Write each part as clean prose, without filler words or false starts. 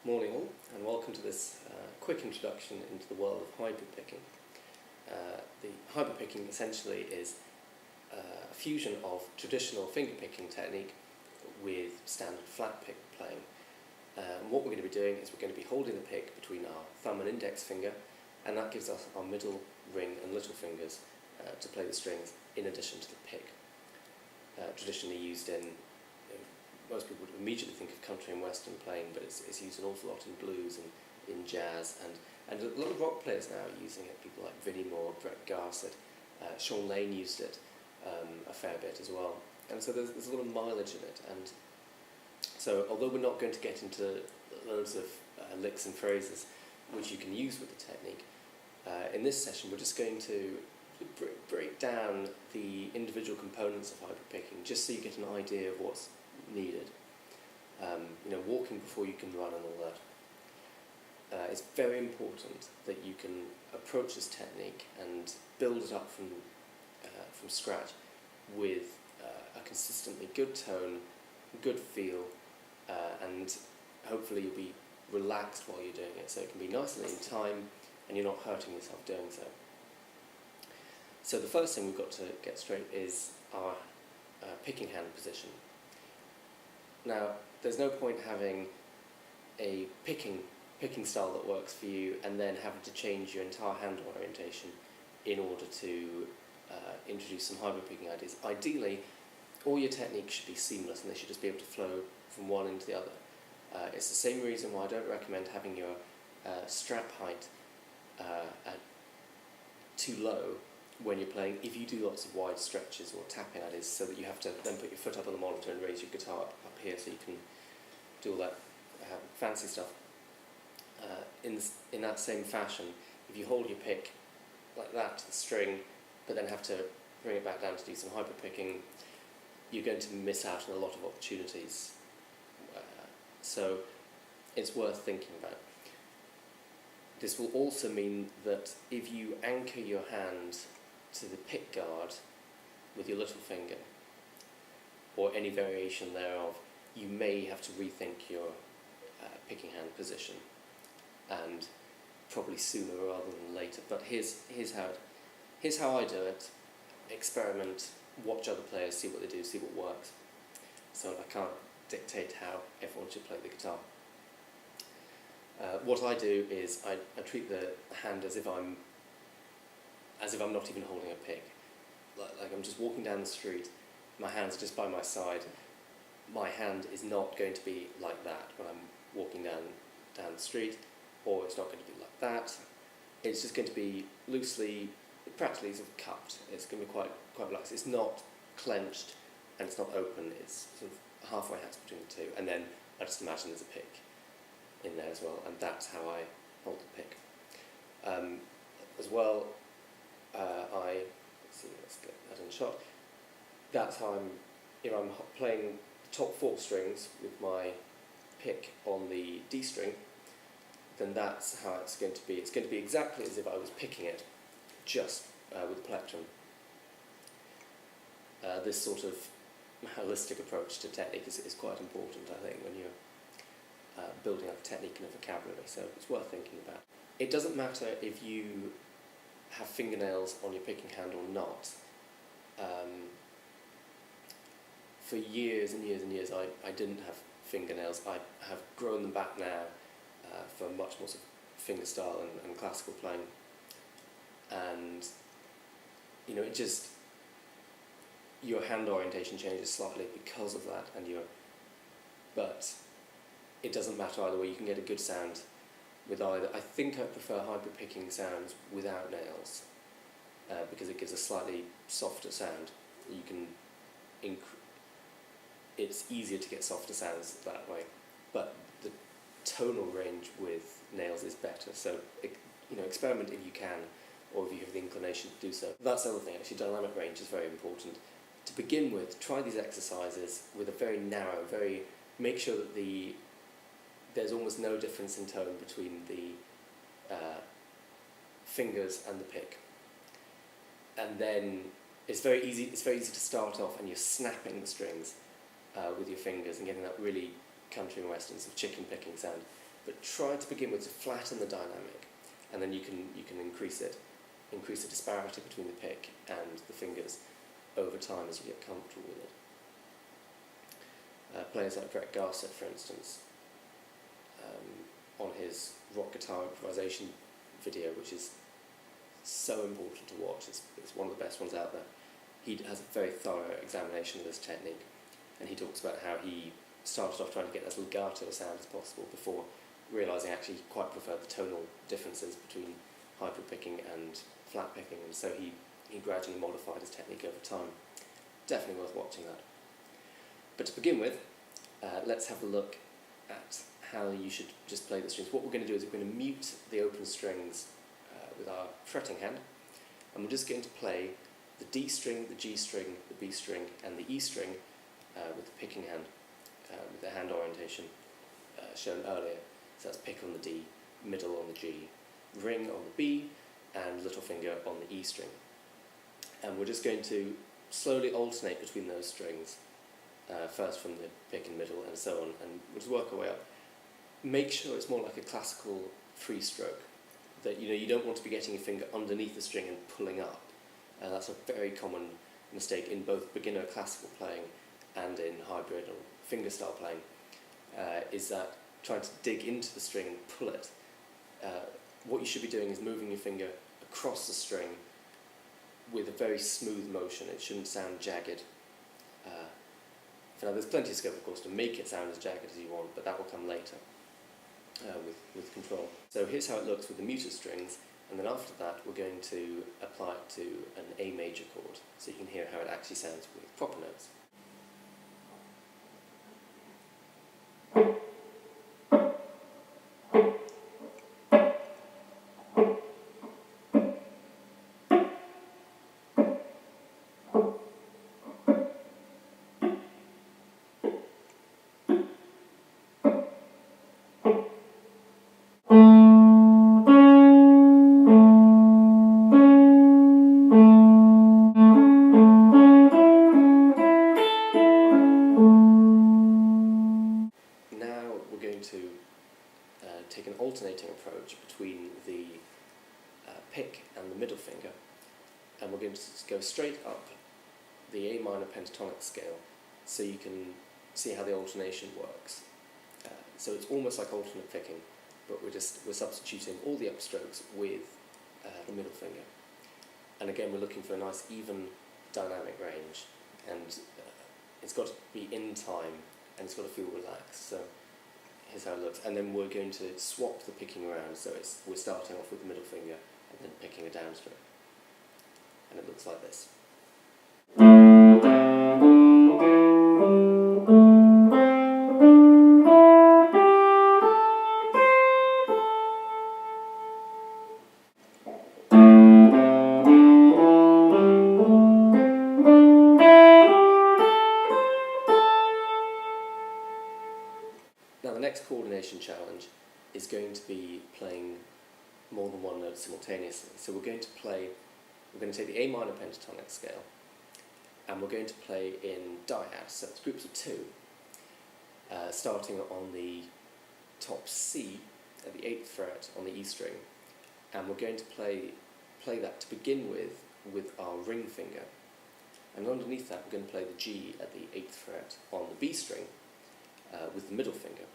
Morning all, and welcome to this quick introduction into the world of hybrid picking. The hybrid picking essentially is a fusion of traditional finger picking technique with standard flat pick playing. And what we're going to be doing is we're going to be holding the pick between our thumb and index finger, and that gives us our middle, ring and little fingers to play the strings in addition to the pick. Traditionally used in, most people would immediately think of country and western playing, but it's used an awful lot in blues and in jazz, and a lot of rock players now are using it. People like Vinnie Moore, Brett Garsett, Sean Lane used it a fair bit as well. And so there's a lot of mileage in it. And so although we're not going to get into loads of licks and phrases which you can use with the technique, in this session we're just going to break down the individual components of hybrid picking, just so you get an idea of what's needed. Walking before you can run and all that. It's very important that you can approach this technique and build it up from scratch with a consistently good tone, good feel, and hopefully you'll be relaxed while you're doing it, so it can be nice and in time and you're not hurting yourself doing so. So the first thing we've got to get straight is our picking hand position. Now, there's no point having a picking style that works for you and then having to change your entire hand orientation in order to introduce some hybrid picking ideas. Ideally, all your techniques should be seamless and they should just be able to flow from one into the other. It's the same reason why I don't recommend having your strap height at too low when you're playing, if you do lots of wide stretches or tapping, that is, so that you have to then put your foot up on the monitor and raise your guitar up here so you can do all that fancy stuff. In that same fashion, if you hold your pick like that to the string, but then have to bring it back down to do some hybrid picking, you're going to miss out on a lot of opportunities. So it's worth thinking about. This will also mean that if you anchor your hand to the pick guard with your little finger, or any variation thereof, you may have to rethink your picking hand position, and probably sooner rather than later. But here's how I do it. Experiment, watch other players, see what they do, see what works. So I can't dictate how everyone should play the guitar. What I do is I treat the hand as if I'm not even holding a pick. Like I'm just walking down the street, my hands are just by my side. My hand is not going to be like that when I'm walking down the street, or it's not going to be like that. It's just going to be loosely, practically sort of cupped. It's going to be quite relaxed. It's not clenched and it's not open. It's sort of halfway house between the two. And then I just imagine there's a pick in there as well, and that's how I hold the pick. As well, let's get that in shot. That's how if I'm playing the top 4 strings with my pick on the D string, then that's how it's going to be. It's going to be exactly as if I was picking it, just with the plectrum. This sort of holistic approach to technique is quite important, I think, when you're building up a technique and a vocabulary, so it's worth thinking about. It doesn't matter if you have fingernails on your picking hand or not. For years and years and years I didn't have fingernails. I have grown them back now for much more sort of fingerstyle and classical playing. And it just, your hand orientation changes slightly because of that, but it doesn't matter either way. You can get a good sound with either. I think I prefer hybrid picking sounds without nails because it gives a slightly softer sound. You can it's easier to get softer sounds that way, but the tonal range with nails is better. So experiment if you can, or if you have the inclination to do so. That's the other thing. Actually, dynamic range is very important. To begin with, try these exercises with a very narrow, make sure that there's almost no difference in tone between the fingers and the pick. And then it's very easy to start off and you're snapping the strings with your fingers and getting that really country and western sort of chicken picking sound. but try to begin with to flatten the dynamic, and then you can increase the disparity between the pick and the fingers over time as you get comfortable with it. Players like Gregson, for instance, on his rock guitar improvisation video, which is so important to watch, it's one of the best ones out there. He has a very thorough examination of this technique, and he talks about how he started off trying to get as legato a sound as possible before realising actually he quite preferred the tonal differences between hybrid picking and flat picking, and so he gradually modified his technique over time. Definitely worth watching that. But to begin with, let's have a look at how you should just play the strings. What we're going to do is we're going to mute the open strings with our fretting hand, and we're just going to play the D string, the G string, the B string, and the E string with the picking hand, with the hand orientation shown earlier. So that's pick on the D, middle on the G, ring on the B, and little finger on the E string. And we're just going to slowly alternate between those strings, first from the pick and middle and so on, and we'll just work our way up. Make sure it's more like a classical free stroke, that you don't want to be getting your finger underneath the string and pulling up. That's a very common mistake in both beginner classical playing and in hybrid or fingerstyle playing, is that trying to dig into the string and pull it. What you should be doing is moving your finger across the string with a very smooth motion. It shouldn't sound jagged. Now there's plenty of scope, of course, to make it sound as jagged as you want, but that will come later with control. So here's how it looks with the muted strings, and then after that we're going to apply it to an A major chord, so you can hear how it actually sounds with proper notes. Take an alternating approach between the pick and the middle finger, and we're going to go straight up the A minor pentatonic scale so you can see how the alternation works. So it's almost like alternate picking, but we're substituting all the upstrokes with the middle finger. And again, we're looking for a nice even dynamic range, and it's got to be in time and it's got to feel relaxed. So here's how it looks, and then we're going to swap the picking around, so we're starting off with the middle finger and then picking a downstroke, and it looks like this. Now the next coordination challenge is going to be playing more than one note simultaneously. So we're going to take the A minor pentatonic scale, and we're going to play in dyads, so it's groups of two, starting on the top C at the 8th fret on the E string, and we're going to play that to begin with our ring finger, and underneath that we're going to play the G at the 8th fret on the B string with the middle finger.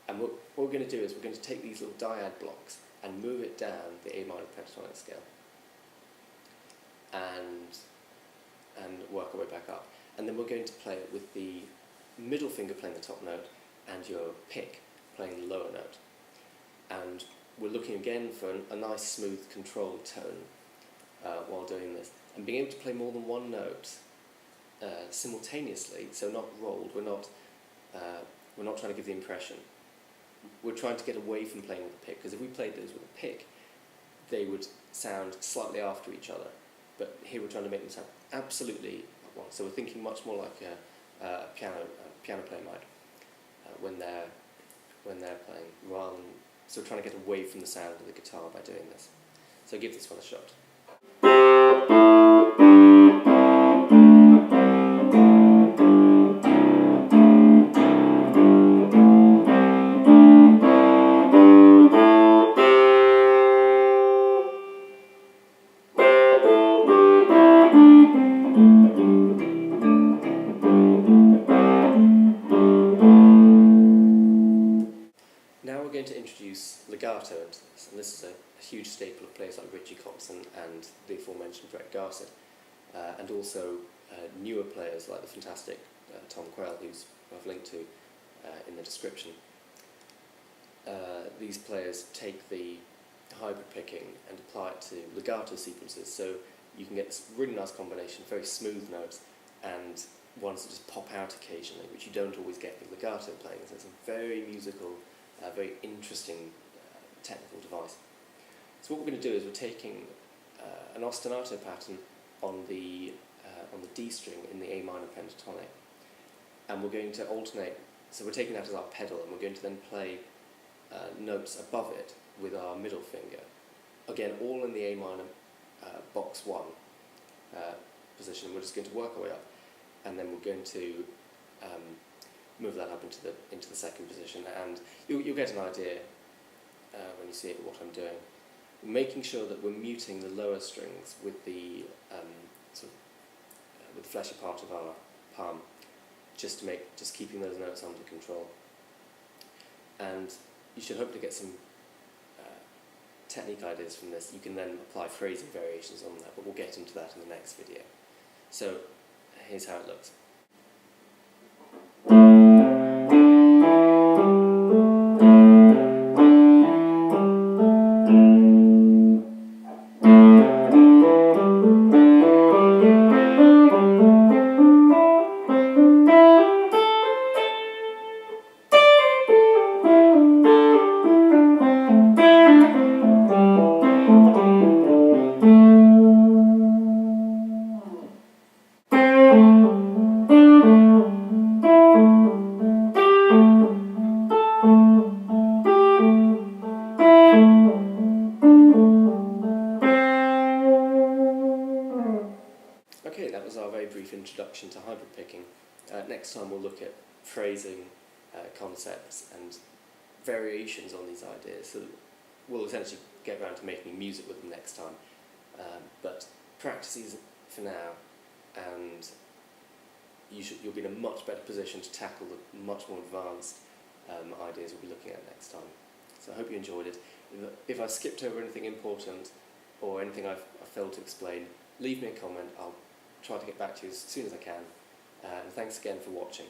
And what we're going to do is we're going to take these little dyad blocks and move it down the A minor pentatonic scale and work our way back up. And then we're going to play it with the middle finger playing the top note and your pick playing the lower note. And we're looking again for a nice smooth controlled tone while doing this. And being able to play more than one note simultaneously, so not rolled, we're not trying to give the impression. We're trying to get away from playing with the pick, because if we played those with a pick, they would sound slightly after each other. But here we're trying to make them sound absolutely at once. So we're thinking much more like a piano player might when they're playing, rather than, so we're trying to get away from the sound of the guitar by doing this. So give this one a shot. Now we're going to introduce legato into this, and this is a huge staple of players like Gregson and the aforementioned Gregson, and also newer players like the fantastic Tom Quayle, who I've linked to in the description. These players take the hybrid picking and apply it to legato sequences, so you can get this really nice combination, very smooth notes, and ones that just pop out occasionally, which you don't always get with legato playing. So it's a very musical, very interesting technical device. So what we're going to do is we're taking an ostinato pattern on the D string in the A minor pentatonic, and we're going to alternate. So we're taking that as our pedal, and we're going to then play notes above it with our middle finger. Again, all in the A minor box 1 position. We're just going to work our way up, and then we're going to move that up into the second position, and you'll get an idea when you see it what I'm doing. Making sure that we're muting the lower strings with the with the fleshy part of our palm, just keeping those notes under control. And you should hopefully get some technique ideas from this. You can then apply phrasing variations on that, but we'll get into that in the next video. So here's how it looks. Okay, that was our very brief introduction to hybrid picking. Next time we'll look at phrasing concepts and variations on these ideas. So we'll essentially get around to making music with them next time. But practice these for now, and you'll be in a much better position to tackle the much more advanced ideas we'll be looking at next time. So I hope you enjoyed it. If I skipped over anything important or anything I've failed to explain, leave me a comment. I'll try to get back to you as soon as I can. And thanks again for watching.